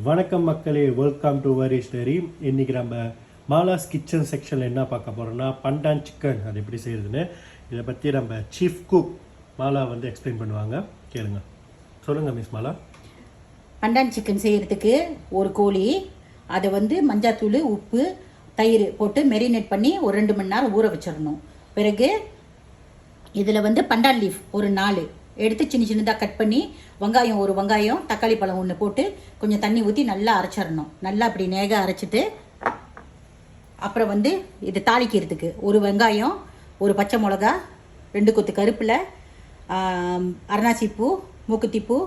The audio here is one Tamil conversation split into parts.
வணக்கம் மக்களே, வெல்கம் டு வரி ஸ்டோரி. இன்றைக்கி நம்ம மாலாஸ் கிச்சன் செக்ஷனில் என்ன பார்க்க போகிறோம்னா பண்டான் சிக்கன் அது எப்படி செய்கிறதுன்னு இதை பற்றி நம்ம சீஃப் குக் மாலா வந்து எக்ஸ்பிளைன் பண்ணுவாங்க. கேளுங்க. சொல்லுங்கள் மிஸ் மாலா. பண்டான் சிக்கன் செய்கிறதுக்கு ஒரு கோழி, அதை வந்து மஞ்சாத்தூள் உப்பு தயிர் போட்டு மெரினேட் பண்ணி ஒரு 2 மணி நேரம் ஊற வச்சிடணும். பிறகு இதில் வந்து பண்டான் லீஃப் ஒரு 4 எடுத்து சின்ன சின்னதாக கட் பண்ணி ஒரு வெங்காயம் தக்காளி பழம் 1 போட்டு கொஞ்சம் தண்ணி ஊற்றி நல்லா அரைச்சிடணும். நல்லா அப்படி நேக அரைச்சிட்டு அப்புறம் வந்து இது தாளிக்கிறதுக்கு ஒரு வெங்காயம், ஒரு பச்சை மிளகா, 2 கொத்து கருப்பில், அரணாசிப்பூ, மூக்குத்திப்பூ,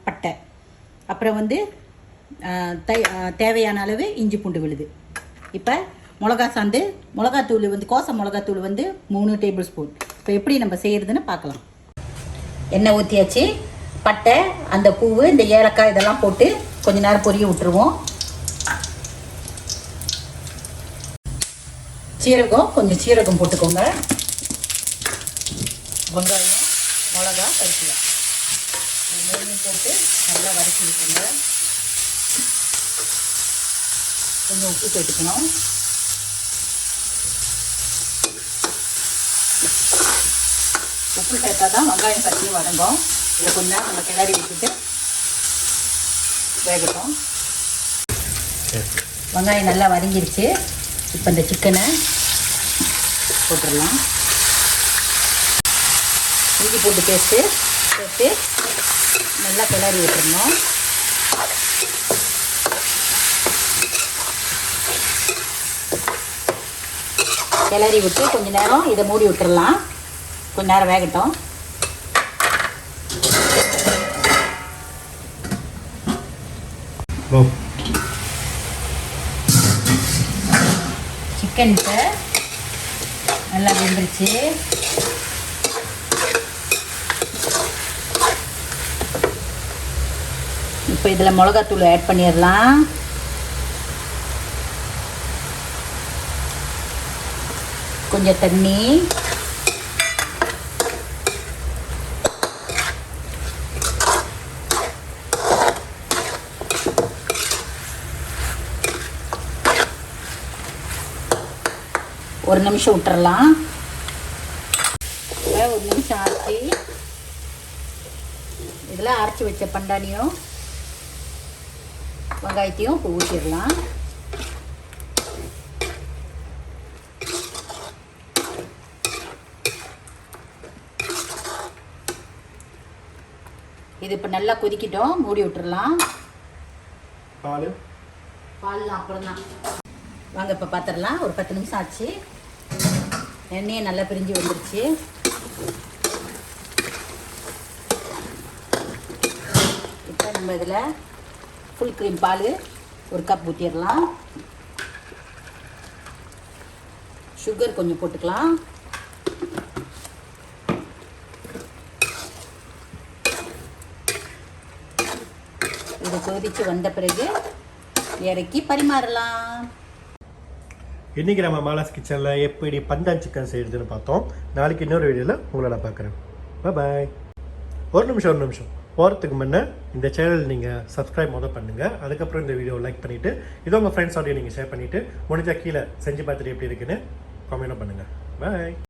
பட்டை, அப்புறம் வந்து தேவையான அளவு இஞ்சி பூண்டு விழுது. இப்போ மிளகாத்தூள் வந்து கோச மிளகாத்தூள் வந்து 3 டேபிள் ஸ்பூன். இப்போ எப்படி நம்ம செய்கிறதுன்னு பார்க்கலாம். எண்ணெய் ஊற்றியாச்சு. பட்டை, அந்த பூவு, இந்த ஏலக்காய் இதெல்லாம் போட்டு கொஞ்ச நேரம் பொரிய விட்டுருவோம். கொஞ்சம் சீரகம் போட்டுக்கோங்க. வெங்காயம், மிளகா, கருவேப்பிலை இது போட்டு நல்லா வதக்கி விட்டுருங்க. கொஞ்சம் உப்பு சேர்த்துக்கணும். உப்பு சேர்த்தா தான் வெங்காயம் பற்றி வதங்கும். இதை கொஞ்ச நேரம் நம்ம கிளறி விட்டுட்டு வேகட்டும். வெங்காயம் நல்லா வதங்கிருச்சு. இப்போ இந்த சிக்கனை போட்டுடலாம். இஞ்சி பூண்டு பேஸ்ட்டு சேர்த்து நல்லா கிளறி விட்டுருணும். கிளறி விட்டு கொஞ்ச நேரம் இதை மூடி விட்டுடலாம். கொஞ்ச நேரம் வேகட்டும். சிக்கன் இப்போ நல்லா வெந்துருச்சு. இப்போ இதில் மிளகாத்தூள் ஆட் பண்ணிடலாம். கொஞ்சம் தண்ணி, ஒரு நிமிஷம் விட்டுறலாம். ஒரு நிமிஷம் ஆச்சு. இதில் அரைச்சி வச்ச பண்டானியும் வெங்காயத்தையும் ஊற்றிடலாம். இது இப்போ நல்லா கொதிக்கிட்டோம். மூடி விட்டுறலாம். பால் அப்புறம் தான் வாங்க இப்போ பார்த்துடலாம். ஒரு 10 நிமிஷம் ஆச்சு. எண்ணெயை நல்லா பிரிஞ்சு வந்துருச்சு. இப்போ நம்ம இதில் ஃபுல் க்ரீம் பால் ஒரு கப் ஊற்றிடலாம். சுகர் கொஞ்சம் போட்டுக்கலாம். இது கொதித்து வந்த பிறகு இறக்கி பரிமாறலாம். இன்றைக்கி நம்ம மாலாஸ் கிச்சனில் எப்படி பண்டான் சிக்கன் செய்கிறதுன்னு பார்த்தோம். நாளைக்கு இன்னொரு வீடியோவில் உங்களை நான் பார்க்குறேன். பாய். ஒரு நிமிஷம் போகிறதுக்கு முன்னே இந்த சேனல் நீங்கள் சப்ஸ்கிரைப் பண்ணுங்கள். அதுக்கப்புறம் இந்த வீடியோ லைக் பண்ணிவிட்டு இதோ உங்கள் ஃப்ரெண்ட்ஸோடையும் நீங்கள் ஷேர் பண்ணிவிட்டு முடிஞ்சால் கீழே செஞ்சு பார்த்துட்டு எப்படி இருக்குன்னு கமெண்ட்டும் பண்ணுங்கள். பாய்.